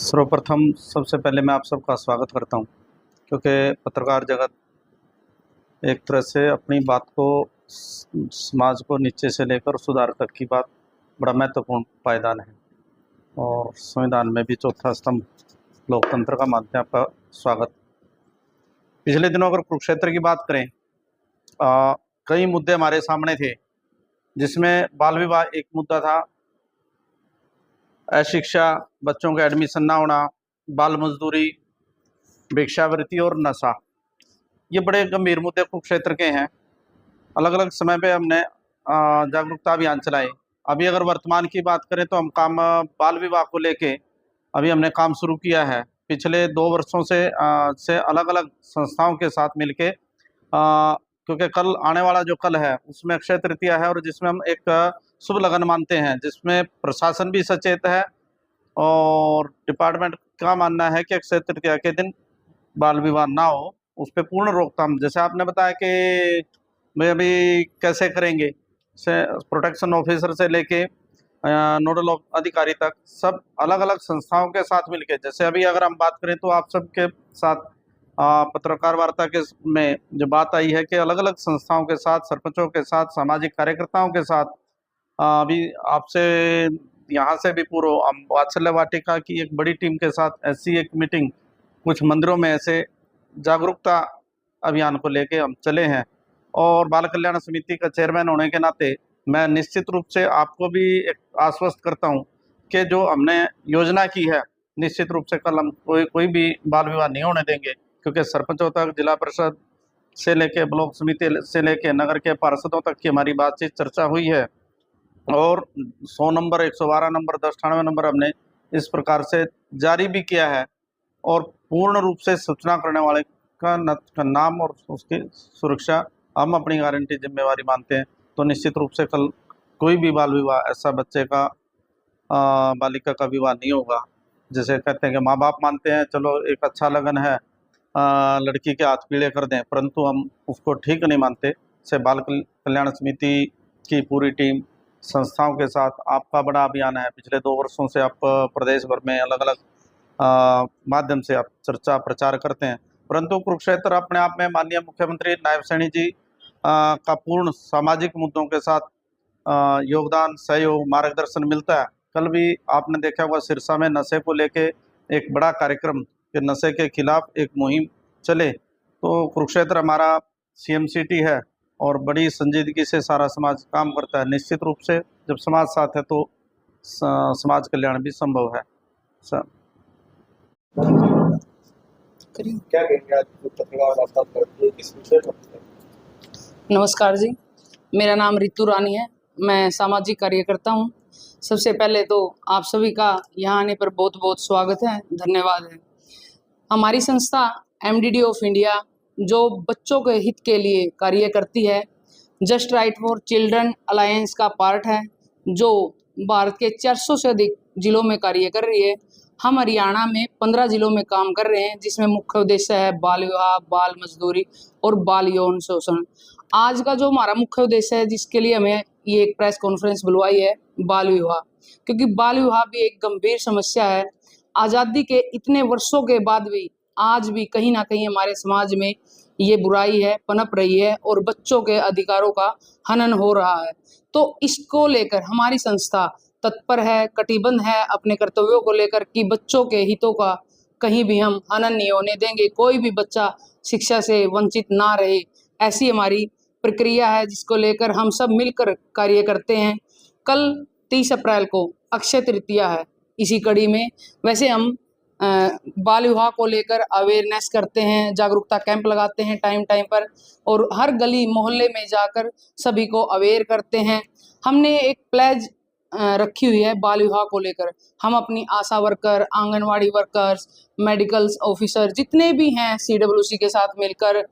सर्वप्रथम सबसे पहले मैं आप सबका स्वागत करता हूं, क्योंकि पत्रकार जगत एक तरह से अपनी बात को समाज को नीचे से लेकर सुधार तक की बात बड़ा महत्वपूर्ण पायदान है और संविधान में भी चौथा स्तंभ लोकतंत्र का मानते हैं। आपका स्वागत। पिछले दिनों अगर कुरुक्षेत्र की बात करें, कई मुद्दे हमारे सामने थे, जिसमें बाल विवाह एक मुद्दा था, अशिक्षा, बच्चों का एडमिशन ना होना, बाल मजदूरी, भिक्षावृत्ति और नशा। ये बड़े गंभीर मुद्दे कुरुक्षेत्र के हैं। अलग अलग समय पे हमने जागरूकता अभियान चलाए। अभी अगर वर्तमान की बात करें तो हम बाल विवाह को लेके अभी हमने काम शुरू किया है। पिछले 2 वर्षों से अलग अलग संस्थाओं के साथ मिलके, क्योंकि कल आने वाला जो कल है उसमें अक्षय तृतीया है और जिसमें हम एक शुभ लगन मानते हैं, जिसमें प्रशासन भी सचेत है और डिपार्टमेंट का मानना है कि अक्षय तृतीया के दिन बाल विवाह ना हो, उस पर पूर्ण रोकथाम। जैसे आपने बताया कि मैं अभी कैसे करेंगे, से प्रोटेक्शन ऑफिसर से लेके नोडल अधिकारी तक सब अलग अलग संस्थाओं के साथ मिलके, जैसे अभी अगर हम बात करें तो आप सबके साथ पत्रकार वार्ता के में जो बात आई है कि अलग अलग संस्थाओं के साथ, सरपंचों के साथ, सामाजिक कार्यकर्ताओं के साथ, अभी आपसे यहाँ से भी पूर्व हम वात्सल्य वाटिका की एक बड़ी टीम के साथ ऐसी एक मीटिंग कुछ मंदिरों में ऐसे जागरूकता अभियान को लेके हम चले हैं। और बाल कल्याण समिति का चेयरमैन होने के नाते मैं निश्चित रूप से आपको भी एक आश्वस्त करता हूं कि जो हमने योजना की है, निश्चित रूप से कल हम कोई भी बाल विवाह नहीं होने देंगे, क्योंकि सरपंचों तक, जिला परिषद से लेके, ब्लॉक समिति से लेके नगर के पार्षदों तक की हमारी बातचीत चर्चा हुई है और 100 नंबर, 112 नंबर, 1098 नंबर हमने इस प्रकार से जारी भी किया है और पूर्ण रूप से सूचना करने वाले का नाम और उसकी सुरक्षा हम अपनी गारंटी जिम्मेवारी मानते हैं। तो निश्चित रूप से कल कोई भी बाल विवाह, ऐसा बच्चे का, बालिका का विवाह नहीं होगा। जैसे कहते हैं कि माँ बाप मानते हैं चलो एक अच्छा लगन है, लड़की के हाथ पीले कर दें, परंतु हम उसको ठीक नहीं मानते। से बाल कल्याण समिति की पूरी टीम संस्थाओं के साथ, आपका बड़ा अभियान है, पिछले 2 वर्षों से आप प्रदेश भर में अलग अलग माध्यम से आप चर्चा प्रचार करते हैं, परंतु कुरुक्षेत्र अपने आप में माननीय मुख्यमंत्री नायब सैनी जी का पूर्ण सामाजिक मुद्दों के साथ योगदान, सहयोग, मार्गदर्शन मिलता है। कल भी आपने देखा होगा सिरसा में नशे को लेके एक बड़ा कार्यक्रम कि नशे के खिलाफ एक मुहिम चले, तो कुरुक्षेत्र हमारा सीएम सिटी है और बड़ी संजीदगी से सारा समाज काम करता है। निश्चित रूप से जब समाज साथ है तो समाज कल्याण भी संभव है। क्या कहेंगे आज पत्रकार वार्ता पर इस विषय पर? नमस्कार जी, मेरा नाम रितु रानी है, मैं सामाजिक कार्यकर्ता हूँ। सबसे पहले तो आप सभी का यहाँ आने पर बहुत बहुत स्वागत है, धन्यवाद है। हमारी संस्था MDD ऑफ इंडिया जो बच्चों के हित के लिए कार्य करती है, just right for children alliance का पार्ट है, जो भारत के 400 से अधिक जिलों में कार्य कर रही है। हम हरियाणा में 15 जिलों में काम कर रहे हैं, जिसमें मुख्य उद्देश्य है बाल विवाह, बाल मजदूरी और बाल यौन शोषण। आज का जो हमारा मुख्य उद्देश्य है, जिसके लिए हमें ये एक प्रेस कॉन्फ्रेंस बुलवाई है, बाल विवाह, क्योंकि बाल विवाह भी एक गंभीर समस्या है। आज़ादी के इतने वर्षों के बाद भी आज भी कहीं ना कहीं हमारे समाज में ये बुराई है, पनप रही है और बच्चों के अधिकारों का हनन हो रहा है। तो इसको लेकर हमारी संस्था तत्पर है, कटिबद्ध है अपने कर्तव्यों को लेकर कि बच्चों के हितों का कहीं भी हम हनन नहीं होने देंगे, कोई भी बच्चा शिक्षा से वंचित ना रहे, ऐसी हमारी प्रक्रिया है, जिसको लेकर हम सब मिलकर कार्य करते हैं। कल 30 अप्रैल को अक्षय तृतीया है। इसी कड़ी में वैसे हम बाल विवाह को लेकर अवेयरनेस करते हैं, जागरूकता कैंप लगाते हैं टाइम पर और हर गली मोहल्ले में जाकर सभी को अवेयर करते हैं। हमने एक प्लेज रखी हुई है बाल विवाह को लेकर। हम अपनी ASHA worker, anganwadi workers, medical officer जितने भी हैं CWC के साथ मिलकर,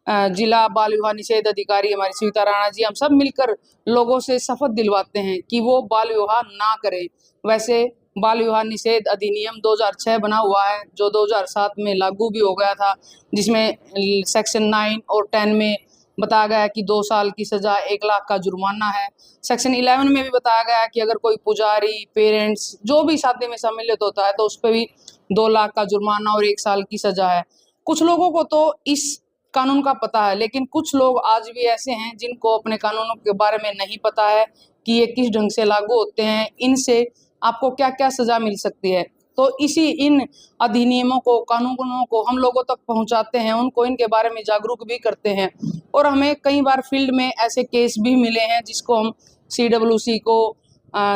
जिला बाल विवाह निषेध अधिकारी हमारी स्वीता राणा जी, हम सब मिलकर लोगों से शपथ दिलवाते हैं कि वो बाल विवाह ना करें। वैसे बाल विवाह निषेध अधिनियम 2006 बना हुआ है, जो 2007 में लागू भी हो गया था, जिसमें सेक्शन 9 और 10 में बताया गया है कि 2 साल की सजा, 1 लाख का जुर्माना है। सेक्शन 11 में भी बताया गया है कि अगर कोई पुजारी, पेरेंट्स जो भी शादी में सम्मिलित होता है तो उस पर भी 2 लाख का जुर्माना और 1 साल की सजा है। कुछ लोगों को तो इस कानून का पता है, लेकिन कुछ लोग आज भी ऐसे हैं जिनको अपने कानूनों के बारे में नहीं पता है कि ये किस ढंग से लागू होते हैं, इनसे आपको क्या क्या सजा मिल सकती है। तो इन अधिनियमों को, कानूनों को हम लोगों तक पहुंचाते हैं, उनको इनके बारे में जागरूक भी करते हैं। और हमें कई बार फील्ड में ऐसे केस भी मिले हैं जिसको हम CWC को,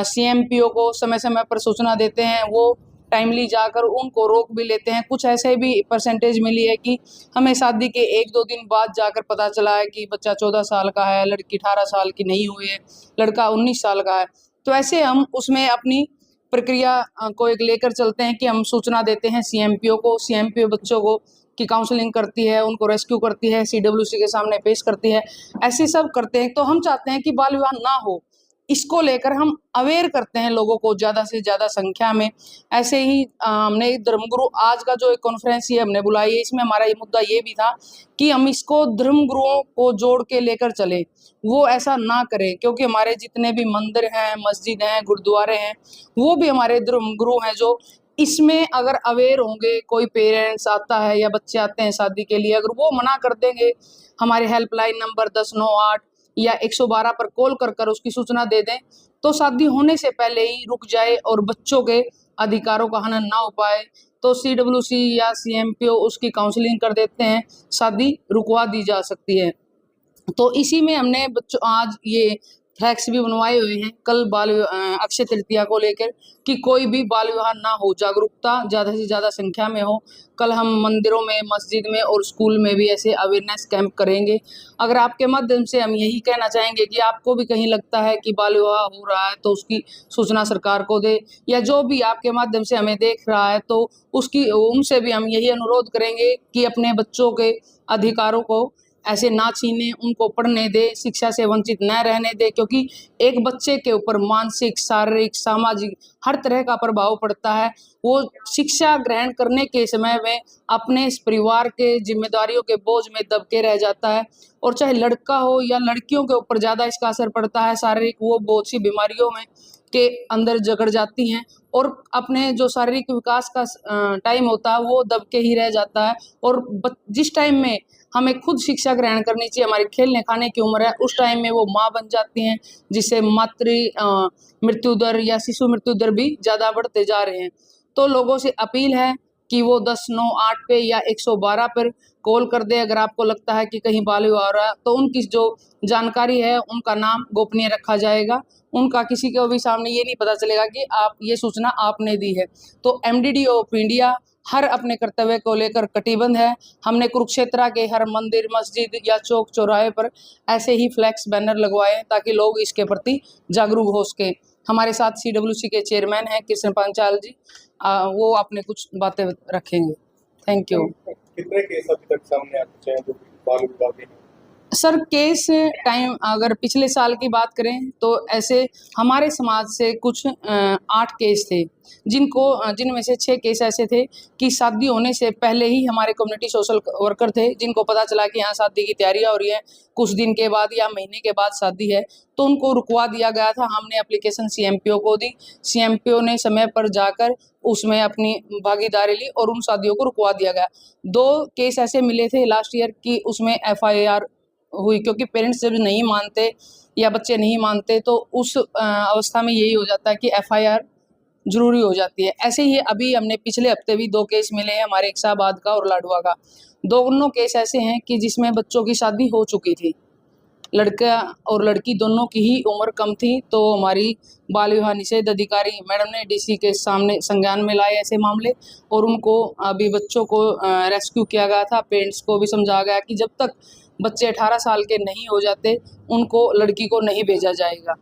CMPO को समय समय पर सूचना देते हैं, वो टाइमली जाकर उनको रोक भी लेते हैं। कुछ ऐसे भी परसेंटेज मिली है कि हमें शादी के 1-2 दिन बाद जाकर पता चला है कि बच्चा 14 साल का है, लड़की 18 साल की नहीं हुई है, लड़का 19 साल का है। तो ऐसे हम उसमें अपनी प्रक्रिया को एक लेकर चलते हैं कि हम सूचना देते हैं CMPO को। CMPO बच्चों को की काउंसलिंग करती है, उनको रेस्क्यू करती है, CWC के सामने पेश करती है, ऐसे सब करते हैं। तो हम चाहते हैं कि बाल विवाह ना हो, इसको लेकर हम अवेयर करते हैं लोगों को ज़्यादा से ज़्यादा संख्या में। ऐसे ही हमने धर्मगुरु, आज का जो एक कॉन्फ्रेंस ये हमने बुलाई है, इसमें हमारा ये मुद्दा ये भी था कि हम इसको धर्मगुरुओं को जोड़ के लेकर चले, वो ऐसा ना करें, क्योंकि हमारे जितने भी मंदिर हैं, मस्जिद हैं, गुरुद्वारे हैं, वो भी हमारे धर्मगुरु हैं जो इसमें अगर अवेयर होंगे। कोई पेरेंट्स आता है या बच्चे आते हैं शादी के लिए, अगर वो मना कर देंगे, हमारे हेल्पलाइन नंबर 1098 या 112 पर कॉल कर उसकी सूचना दे दें, तो शादी होने से पहले ही रुक जाए और बच्चों के अधिकारों का हनन ना हो पाए, तो CWC या CMPO उसकी काउंसलिंग कर देते हैं, शादी रुकवा दी जा सकती है। तो इसी में हमने बच्चों आज ये फ्लैक्स भी बनवाए हुए हैं कल अक्षय तृतीया को लेकर कि कोई भी बाल विवाह ना हो, जागरूकता ज़्यादा से ज़्यादा संख्या में हो। कल हम मंदिरों में, मस्जिद में और स्कूल में भी ऐसे अवेयरनेस कैंप करेंगे। अगर आपके माध्यम से हम यही कहना चाहेंगे कि आपको भी कहीं लगता है कि बाल विवाह हो रहा है तो उसकी सूचना सरकार को दे, या जो भी आपके माध्यम से हमें देख रहा है तो उनसे भी हम यही अनुरोध करेंगे कि अपने बच्चों के अधिकारों को ऐसे ना छीने, उनको पढ़ने दे, शिक्षा से वंचित न रहने दे, क्योंकि एक बच्चे के ऊपर मानसिक, शारीरिक, सामाजिक हर तरह का प्रभाव पड़ता है। वो शिक्षा ग्रहण करने के समय में अपने इस परिवार के जिम्मेदारियों के बोझ में दब के रह जाता है, और चाहे लड़का हो या लड़कियों के ऊपर ज़्यादा इसका असर पड़ता है। शारीरिक वो बहुत सी बीमारियों में के अंदर जकड़ जाती हैं, और अपने जो शारीरिक विकास का टाइम होता है वो दब के ही रह जाता है। और जिस टाइम में हमें खुद शिक्षा ग्रहण करनी चाहिए, हमारी खेलने खाने की उम्र है, उस टाइम में वो माँ बन जाती हैं, जिससे मातृ मृत्यु दर या शिशु मृत्यु दर भी ज़्यादा बढ़ते जा रहे हैं। तो लोगों से अपील है कि वो 1098 पे या 112 पर कॉल कर दे अगर आपको लगता है कि कहीं बाल विवाह हो रहा है। तो उनकी जो जानकारी है उनका नाम गोपनीय रखा जाएगा, उनका किसी को भी सामने ये नहीं पता चलेगा कि आप ये सूचना आपने दी है। तो MDD ऑफ इंडिया हर अपने कर्तव्य को लेकर कटिबद्ध है। हमने कुरुक्षेत्र के हर मंदिर, मस्जिद या चौक चौराहे पर ऐसे ही फ्लैक्स बैनर लगवाए ताकि लोग इसके प्रति जागरूक हो सके। हमारे साथ CWC के चेयरमैन हैं कृष्ण पांचाल जी, वो अपने कुछ बातें रखेंगे। Thank you. कितने केस अभी तक सामने आ चुके हैं जो बाल विवाह के? सर केस टाइम अगर पिछले साल की बात करें तो ऐसे हमारे समाज से कुछ 8 केस थे, जिनमें से 6 केस ऐसे थे कि शादी होने से पहले ही हमारे कम्युनिटी सोशल वर्कर थे, जिनको पता चला कि यहाँ शादी की तैयारियां हो रही है, कुछ दिन के बाद या महीने के बाद शादी है, तो उनको रुकवा दिया गया था। हमने एप्लीकेशन CMPO को दी, CMPO ने समय पर जाकर उसमें अपनी भागीदारी ली और उन शादियों को रुकवा दिया गया। 2 केस ऐसे मिले थे लास्ट ईयर की उसमें FIR हुई, क्योंकि पेरेंट्स जब नहीं मानते या बच्चे नहीं मानते तो उस अवस्था में यही हो जाता है कि FIR जरूरी हो जाती है। ऐसे ही अभी हमने पिछले हफ्ते भी 2 केस मिले हैं, हमारे इकसाबाद का और लाडवा का। दोनों केस ऐसे हैं कि जिसमें बच्चों की शादी हो चुकी थी, लड़का और लड़की दोनों की ही उम्र कम थी। तो हमारी बाल विवाह निषेध अधिकारी मैडम ने DC के सामने संज्ञान में लाए ऐसे मामले, और उनको अभी बच्चों को रेस्क्यू किया गया था। पेरेंट्स को भी समझाया गया कि जब तक बच्चे 18 साल के नहीं हो जाते उनको लड़की को नहीं भेजा जाएगा।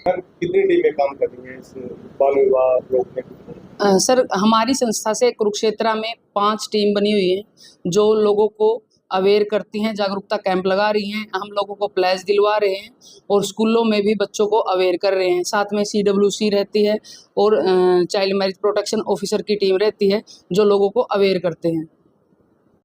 कितनी टीमें काम कर रही हैं इस बाल विवाह रोकने के लिए? सर हमारी संस्था से कुरुक्षेत्र में 5 टीम बनी हुई है जो लोगों को अवेयर करती हैं, जागरूकता कैंप लगा रही हैं, हम लोगों को प्लेस दिलवा रहे हैं और स्कूलों में भी बच्चों को अवेयर कर रहे हैं। साथ में CWC रहती है और चाइल्ड मैरिज प्रोटेक्शन ऑफिसर की टीम रहती है जो लोगों को अवेयर करते हैं।